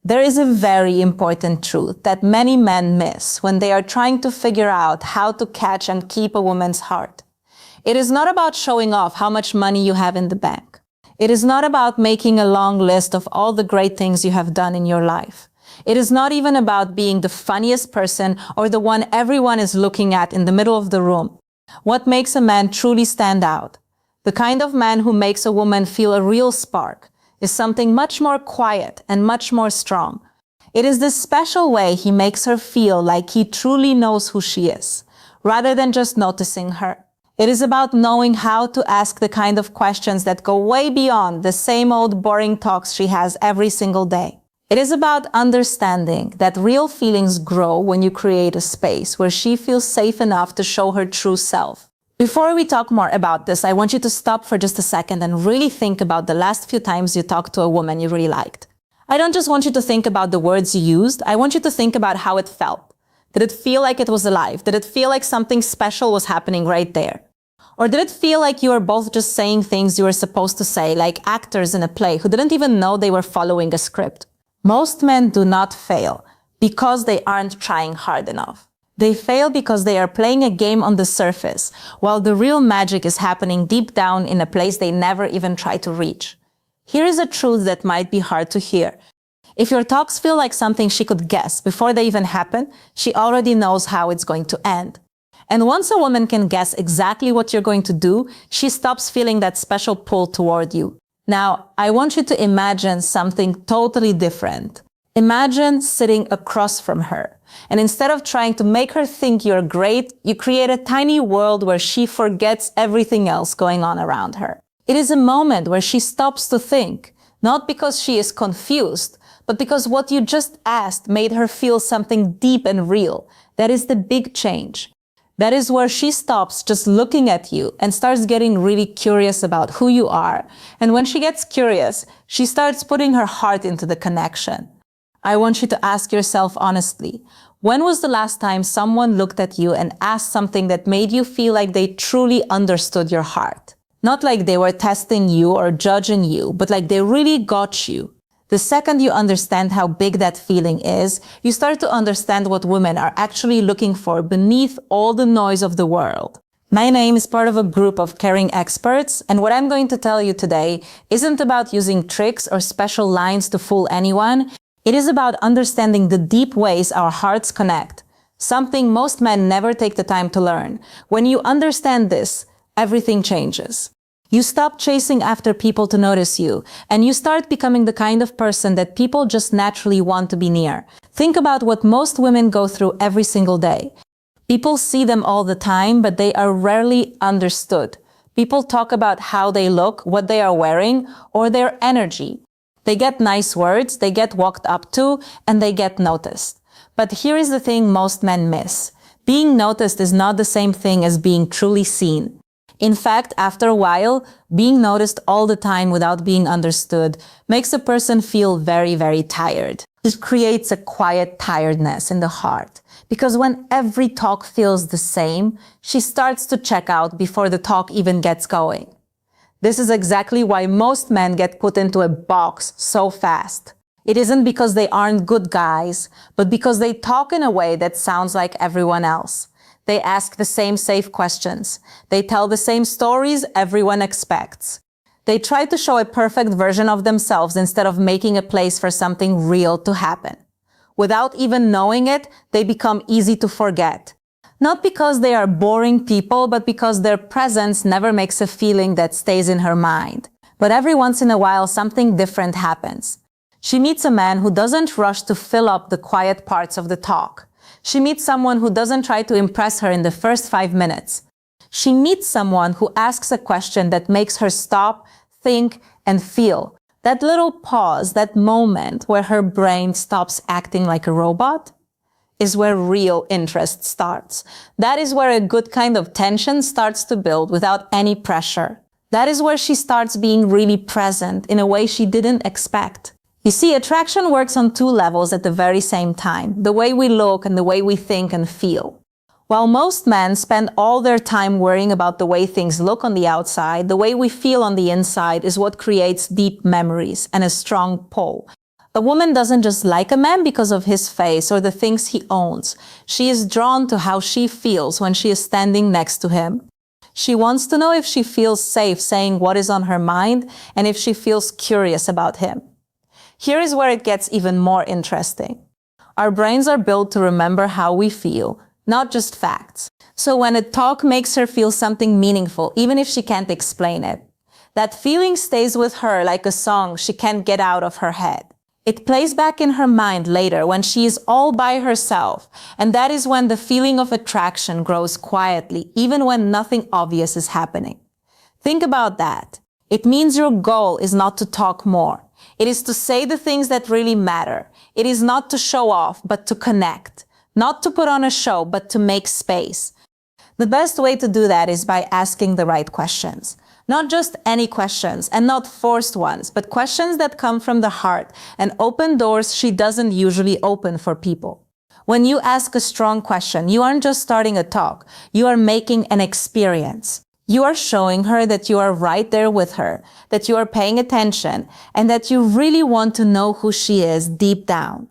There is a very important truth that many men miss when they are trying to figure out how to catch and keep a woman's heart. It is not about showing off how much money you have in the bank. It is not about making a long list of all the great things you have done in your life. It is not even about being the funniest person or the one everyone is looking at in the middle of the room. What makes a man truly stand out, the kind of man who makes a woman feel a real spark, is something much more quiet and much more strong. It is this special way he makes her feel like he truly knows who she is, rather than just noticing her. It is about knowing how to ask the kind of questions that go way beyond the same old boring talks she has every single day. It is about understanding that real feelings grow when you create a space where she feels safe enough to show her true self. Before we talk more about this, I want you to stop for just a second and really think about the last few times you talked to a woman you really liked. I don't just want you to think about the words you used, I want you to think about how it felt. Did it feel like it was alive? Did it feel like something special was happening right there? Or did it feel like you were both just saying things you were supposed to say, like actors in a play who didn't even know they were following a script? Most men do not fail because they aren't trying hard enough. They fail because they are playing a game on the surface, while the real magic is happening deep down in a place they never even try to reach. Here is a truth that might be hard to hear. If your talks feel like something she could guess before they even happen, she already knows how it's going to end. And once a woman can guess exactly what you're going to do, she stops feeling that special pull toward you. Now, I want you to imagine something totally different. Imagine sitting across from her, and instead of trying to make her think you're great, you create a tiny world where she forgets everything else going on around her. It is a moment where she stops to think, not because she is confused, but because what you just asked made her feel something deep and real. That is the big change. That is where she stops just looking at you and starts getting really curious about who you are. And when she gets curious, she starts putting her heart into the connection. I want you to ask yourself honestly, when was the last time someone looked at you and asked something that made you feel like they truly understood your heart? Not like they were testing you or judging you, but like they really got you. The second you understand how big that feeling is, you start to understand what women are actually looking for beneath all the noise of the world. My name is part of a group of caring experts, and what I'm going to tell you today isn't about using tricks or special lines to fool anyone. It is about understanding the deep ways our hearts connect, something most men never take the time to learn. When you understand this, everything changes. You stop chasing after people to notice you, and you start becoming the kind of person that people just naturally want to be near. Think about what most women go through every single day. People see them all the time, but they are rarely understood. People talk about how they look, what they are wearing, or their energy. They get nice words, they get walked up to, and they get noticed. But here is the thing most men miss. Being noticed is not the same thing as being truly seen. In fact, after a while, being noticed all the time without being understood makes a person feel very, very tired. It creates a quiet tiredness in the heart. Because when every talk feels the same, she starts to check out before the talk even gets going. This is exactly why most men get put into a box so fast. It isn't because they aren't good guys, but because they talk in a way that sounds like everyone else. They ask the same safe questions. They tell the same stories everyone expects. They try to show a perfect version of themselves instead of making a place for something real to happen. Without even knowing it, they become easy to forget. Not because they are boring people, but because their presence never makes a feeling that stays in her mind. But every once in a while, something different happens. She meets a man who doesn't rush to fill up the quiet parts of the talk. She meets someone who doesn't try to impress her in the first 5 minutes. She meets someone who asks a question that makes her stop, think, and feel. That little pause, that moment where her brain stops acting like a robot, is where real interest starts. That is where a good kind of tension starts to build without any pressure. That is where she starts being really present in a way she didn't expect. You see, attraction works on 2 levels at the very same time, the way we look and the way we think and feel. While most men spend all their time worrying about the way things look on the outside, the way we feel on the inside is what creates deep memories and a strong pull. A woman doesn't just like a man because of his face or the things he owns. She is drawn to how she feels when she is standing next to him. She wants to know if she feels safe saying what is on her mind and if she feels curious about him. Here is where it gets even more interesting. Our brains are built to remember how we feel, not just facts. So when a talk makes her feel something meaningful, even if she can't explain it, that feeling stays with her like a song she can't get out of her head. It plays back in her mind later when she is all by herself, and that is when the feeling of attraction grows quietly, even when nothing obvious is happening. Think about that. It means your goal is not to talk more. It is to say the things that really matter. It is not to show off, but to connect. Not to put on a show, but to make space. The best way to do that is by asking the right questions. Not just any questions, and not forced ones, but questions that come from the heart and open doors she doesn't usually open for people. When you ask a strong question, you aren't just starting a talk, you are making an experience. You are showing her that you are right there with her, that you are paying attention, and that you really want to know who she is deep down.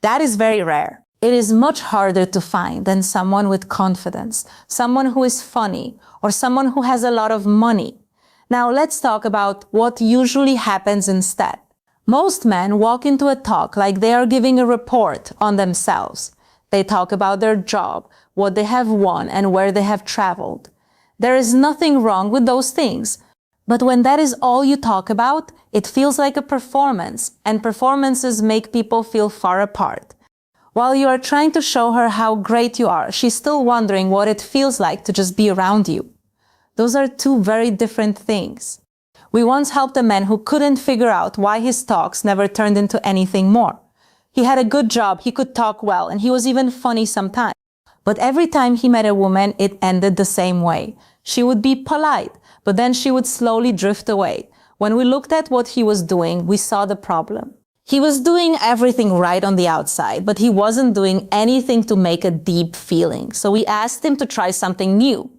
That is very rare. It is much harder to find than someone with confidence, someone who is funny, or someone who has a lot of money. Now let's talk about what usually happens instead. Most men walk into a talk like they are giving a report on themselves. They talk about their job, what they have won, and where they have traveled. There is nothing wrong with those things. But when that is all you talk about, it feels like a performance, and performances make people feel far apart. While you are trying to show her how great you are, she's still wondering what it feels like to just be around you. Those are two very different things. We once helped a man who couldn't figure out why his talks never turned into anything more. He had a good job, he could talk well, and he was even funny sometimes. But every time he met a woman, it ended the same way. She would be polite, but then she would slowly drift away. When we looked at what he was doing, we saw the problem. He was doing everything right on the outside, but he wasn't doing anything to make a deep feeling. So we asked him to try something new.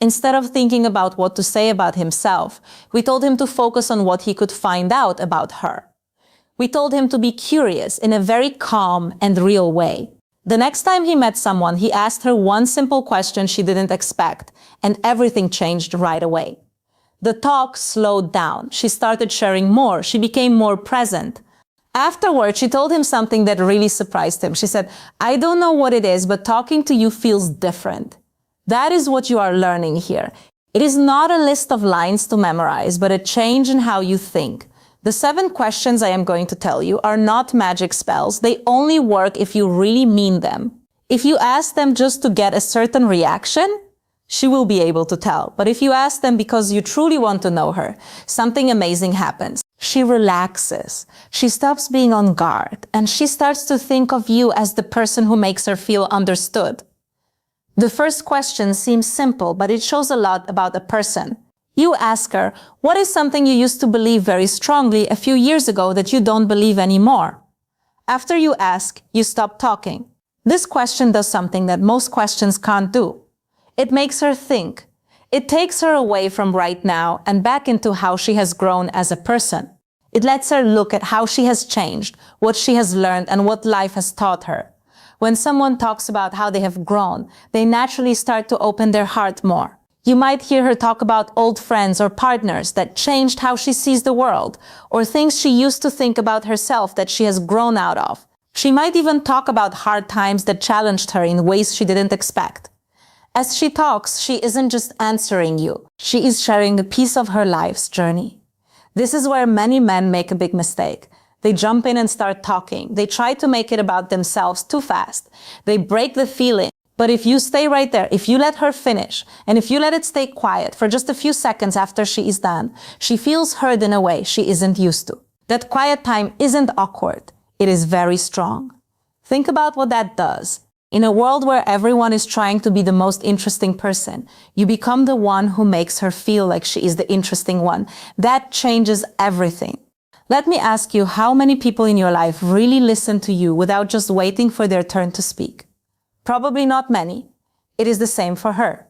Instead of thinking about what to say about himself, we told him to focus on what he could find out about her. We told him to be curious in a very calm and real way. The next time he met someone, he asked her one simple question she didn't expect, and everything changed right away. The talk slowed down. She started sharing more. She became more present. Afterward, she told him something that really surprised him. She said, "I don't know what it is, but talking to you feels different." That is what you are learning here. It is not a list of lines to memorize, but a change in how you think. The 7 questions I am going to tell you are not magic spells. They only work if you really mean them. If you ask them just to get a certain reaction, she will be able to tell. But if you ask them because you truly want to know her, something amazing happens. She relaxes. She stops being on guard, and she starts to think of you as the person who makes her feel understood. The first question seems simple, but it shows a lot about a person. You ask her, what is something you used to believe very strongly a few years ago that you don't believe anymore? After you ask, you stop talking. This question does something that most questions can't do. It makes her think. It takes her away from right now and back into how she has grown as a person. It lets her look at how she has changed, what she has learned, and what life has taught her. When someone talks about how they have grown, they naturally start to open their heart more. You might hear her talk about old friends or partners that changed how she sees the world, or things she used to think about herself that she has grown out of. She might even talk about hard times that challenged her in ways she didn't expect. As she talks, she isn't just answering you. She is sharing a piece of her life's journey. This is where many men make a big mistake. They jump in and start talking. They try to make it about themselves too fast. They break the feeling. But if you stay right there, if you let her finish, and if you let it stay quiet for just a few seconds after she is done, she feels heard in a way she isn't used to. That quiet time isn't awkward. It is very strong. Think about what that does. In a world where everyone is trying to be the most interesting person, you become the one who makes her feel like she is the interesting one. That changes everything. Let me ask you, how many people in your life really listen to you without just waiting for their turn to speak? Probably not many. It is the same for her.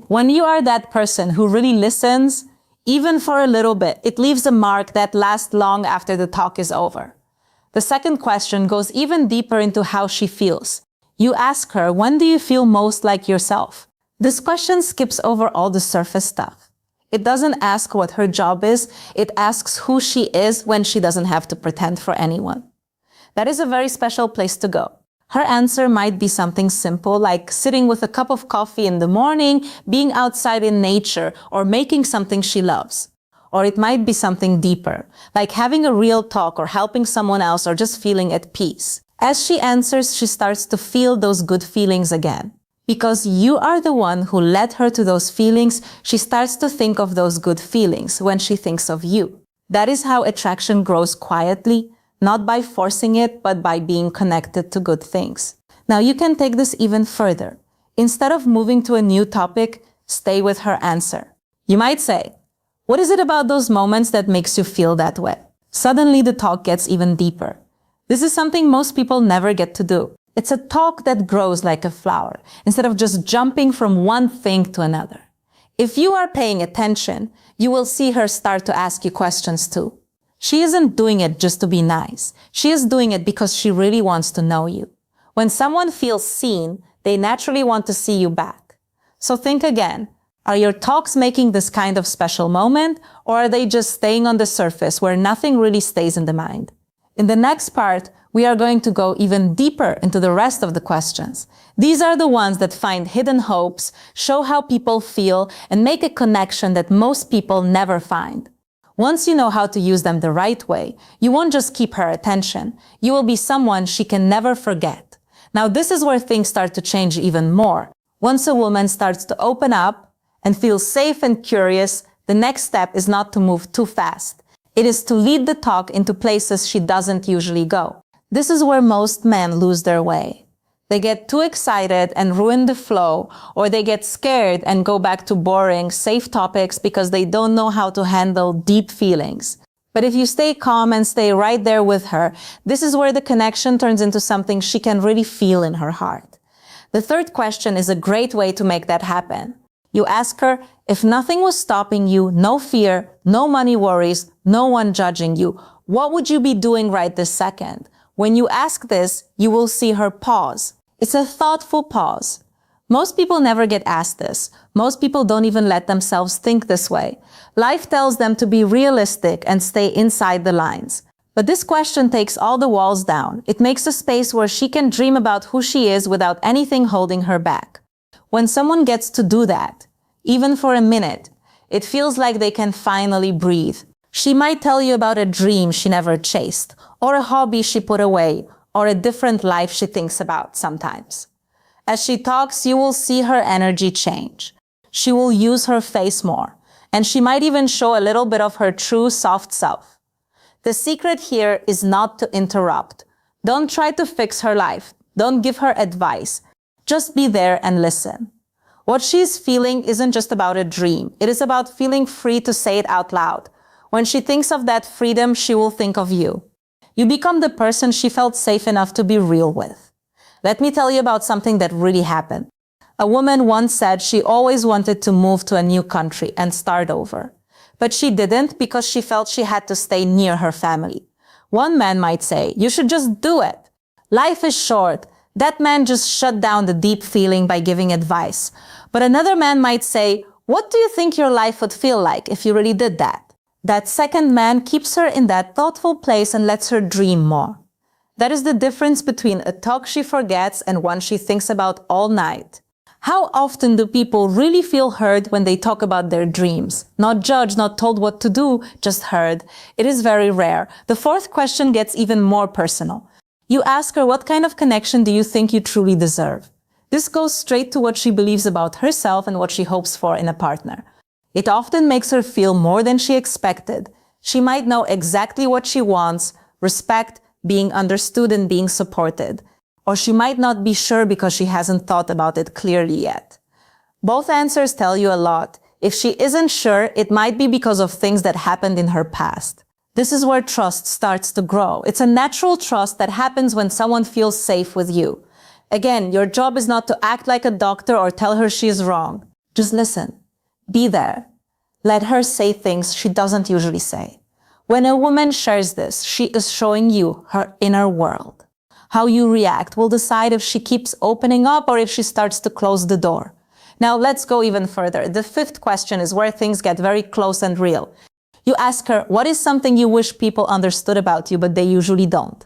When you are that person who really listens, even for a little bit, it leaves a mark that lasts long after the talk is over. The second question goes even deeper into how she feels. You ask her, when do you feel most like yourself? This question skips over all the surface stuff. It doesn't ask what her job is, it asks who she is when she doesn't have to pretend for anyone. That is a very special place to go. Her answer might be something simple like sitting with a cup of coffee in the morning, being outside in nature, or making something she loves. Or it might be something deeper, like having a real talk or helping someone else or just feeling at peace. As she answers, she starts to feel those good feelings again. Because you are the one who led her to those feelings, she starts to think of those good feelings when she thinks of you. That is how attraction grows quietly, not by forcing it, but by being connected to good things. Now you can take this even further. Instead of moving to a new topic, stay with her answer. You might say, what is it about those moments that makes you feel that way? Suddenly the talk gets even deeper. This is something most people never get to do. It's a talk that grows like a flower, instead of just jumping from one thing to another. If you are paying attention, you will see her start to ask you questions too. She isn't doing it just to be nice. She is doing it because she really wants to know you. When someone feels seen, they naturally want to see you back. So think again. Are your talks making this kind of special moment, or are they just staying on the surface where nothing really stays in the mind? In the next part, we are going to go even deeper into the rest of the questions. These are the ones that find hidden hopes, show how people feel, and make a connection that most people never find. Once you know how to use them the right way, you won't just keep her attention. You will be someone she can never forget. Now, this is where things start to change even more. Once a woman starts to open up and feel safe and curious, the next step is not to move too fast. It is to lead the talk into places she doesn't usually go. This is where most men lose their way. They get too excited and ruin the flow, or they get scared and go back to boring, safe topics because they don't know how to handle deep feelings. But if you stay calm and stay right there with her, this is where the connection turns into something she can really feel in her heart. The third question is a great way to make that happen. You ask her, if nothing was stopping you, no fear, no money worries, no one judging you, what would you be doing right this second? When you ask this, you will see her pause. It's a thoughtful pause. Most people never get asked this. Most people don't even let themselves think this way. Life tells them to be realistic and stay inside the lines. But this question takes all the walls down. It makes a space where she can dream about who she is without anything holding her back. When someone gets to do that, even for a minute, it feels like they can finally breathe. She might tell you about a dream she never chased, or a hobby she put away, or a different life she thinks about sometimes. As she talks, you will see her energy change. She will use her face more, and she might even show a little bit of her true soft self. The secret here is not to interrupt. Don't try to fix her life. Don't give her advice. Just be there and listen. What she's feeling isn't just about a dream. It is about feeling free to say it out loud. When she thinks of that freedom, she will think of you. You become the person she felt safe enough to be real with. Let me tell you about something that really happened. A woman once said she always wanted to move to a new country and start over. But she didn't because she felt she had to stay near her family. One man might say, you should just do it. Life is short. That man just shut down the deep feeling by giving advice. But another man might say, what do you think your life would feel like if you really did that? That second man keeps her in that thoughtful place and lets her dream more. That is the difference between a talk she forgets and one she thinks about all night. How often do people really feel heard when they talk about their dreams? Not judged, not told what to do, just heard. It is very rare. The fourth question gets even more personal. You ask her, what kind of connection do you think you truly deserve? This goes straight to what she believes about herself and what she hopes for in a partner. It often makes her feel more than she expected. She might know exactly what she wants, respect, being understood and being supported. Or she might not be sure because she hasn't thought about it clearly yet. Both answers tell you a lot. If she isn't sure, it might be because of things that happened in her past. This is where trust starts to grow. It's a natural trust that happens when someone feels safe with you. Again, your job is not to act like a doctor or tell her she is wrong. Just listen. Be there. Let her say things she doesn't usually say. When a woman shares this, she is showing you her inner world. How you react will decide if she keeps opening up or if she starts to close the door. Now let's go even further. The fifth question is where things get very close and real. You ask her, what is something you wish people understood about you, but they usually don't?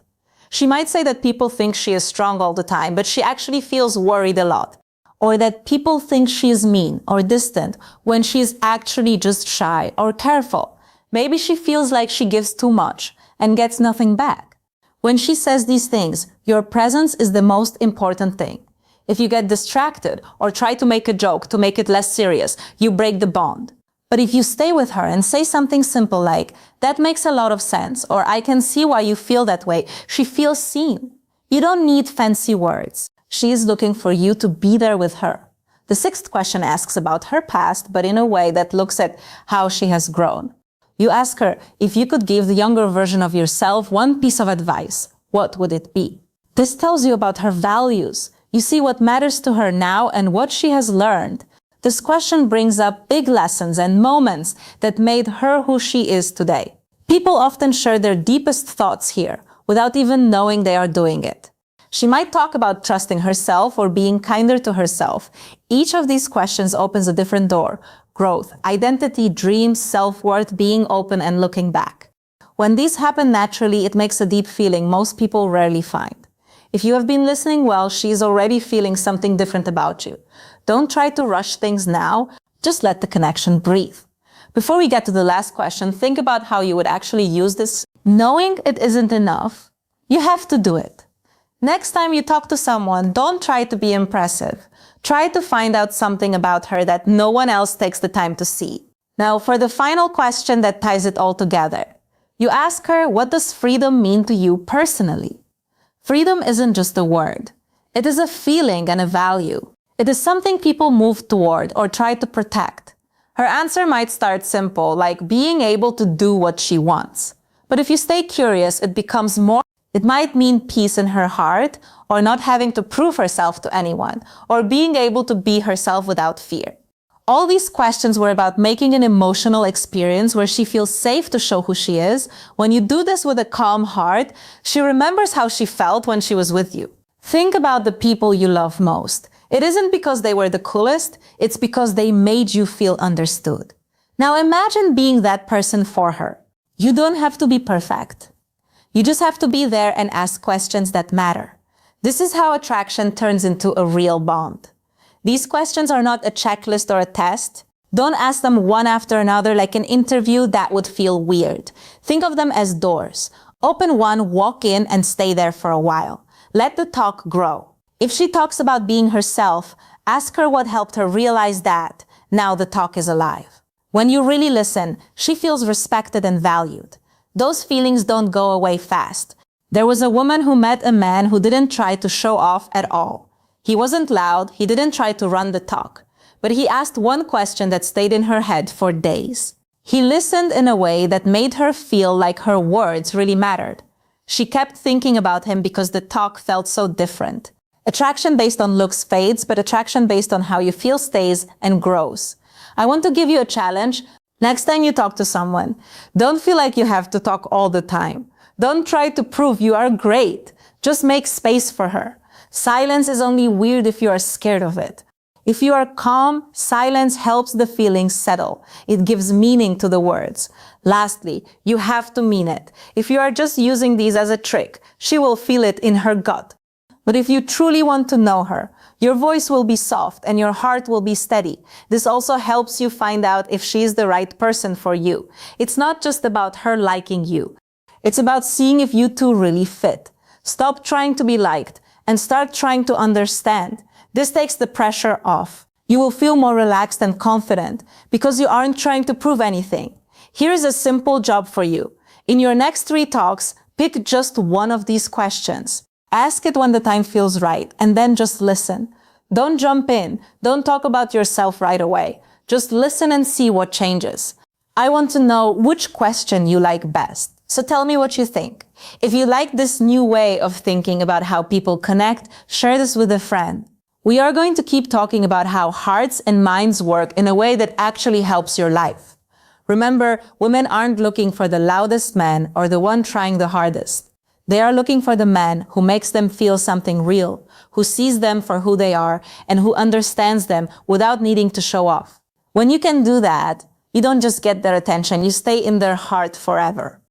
She might say that people think she is strong all the time, but she actually feels worried a lot. Or that people think she is mean or distant when she is actually just shy or careful. Maybe she feels like she gives too much and gets nothing back. When she says these things, your presence is the most important thing. If you get distracted or try to make a joke to make it less serious, you break the bond. But if you stay with her and say something simple like, that makes a lot of sense, or I can see why you feel that way, she feels seen. You don't need fancy words. She is looking for you to be there with her. The sixth question asks about her past, but in a way that looks at how she has grown. You ask her, if you could give the younger version of yourself one piece of advice, what would it be? This tells you about her values. You see what matters to her now and what she has learned. This question brings up big lessons and moments that made her who she is today. People often share their deepest thoughts here without even knowing they are doing it. She might talk about trusting herself or being kinder to herself. Each of these questions opens a different door: growth, identity, dreams, self-worth, being open and looking back. When these happen naturally, it makes a deep feeling most people rarely find. If you have been listening well, she is already feeling something different about you. Don't try to rush things now, just let the connection breathe. Before we get to the last question, think about how you would actually use this. Knowing it isn't enough, you have to do it. Next time you talk to someone, don't try to be impressive. Try to find out something about her that no one else takes the time to see. Now, for the final question that ties it all together, you ask her, what does freedom mean to you personally? Freedom isn't just a word. It is a feeling and a value. It is something people move toward or try to protect. Her answer might start simple, like being able to do what she wants. But if you stay curious, it becomes more. It might mean peace in her heart, or not having to prove herself to anyone, or being able to be herself without fear. All these questions were about making an emotional experience where she feels safe to show who she is. When you do this with a calm heart, she remembers how she felt when she was with you. Think about the people you love most. It isn't because they were the coolest, it's because they made you feel understood. Now imagine being that person for her. You don't have to be perfect. You just have to be there and ask questions that matter. This is how attraction turns into a real bond. These questions are not a checklist or a test. Don't ask them one after another like an interview. That would feel weird. Think of them as doors. Open one, walk in, and stay there for a while. Let the talk grow. If she talks about being herself, ask her what helped her realize that. Now the talk is alive. When you really listen, she feels respected and valued. Those feelings don't go away fast. There was a woman who met a man who didn't try to show off at all. He wasn't loud, he didn't try to run the talk, but he asked one question that stayed in her head for days. He listened in a way that made her feel like her words really mattered. She kept thinking about him because the talk felt so different. Attraction based on looks fades, but attraction based on how you feel stays and grows. I want to give you a challenge. Next time you talk to someone, don't feel like you have to talk all the time. Don't try to prove you are great. Just make space for her. Silence is only weird if you are scared of it. If you are calm, silence helps the feelings settle. It gives meaning to the words. Lastly, you have to mean it. If you are just using these as a trick, she will feel it in her gut. But if you truly want to know her, your voice will be soft and your heart will be steady. This also helps you find out if she is the right person for you. It's not just about her liking you. It's about seeing if you two really fit. Stop trying to be liked and start trying to understand. This takes the pressure off. You will feel more relaxed and confident because you aren't trying to prove anything. Here is a simple job for you. In your next 3 talks, pick just one of these questions. Ask it when the time feels right, and then just listen. Don't jump in. Don't talk about yourself right away. Just listen and see what changes. I want to know which question you like best. So tell me what you think. If you like this new way of thinking about how people connect, share this with a friend. We are going to keep talking about how hearts and minds work in a way that actually helps your life. Remember, women aren't looking for the loudest man or the one trying the hardest. They are looking for the man who makes them feel something real, who sees them for who they are, and who understands them without needing to show off. When you can do that, you don't just get their attention, you stay in their heart forever.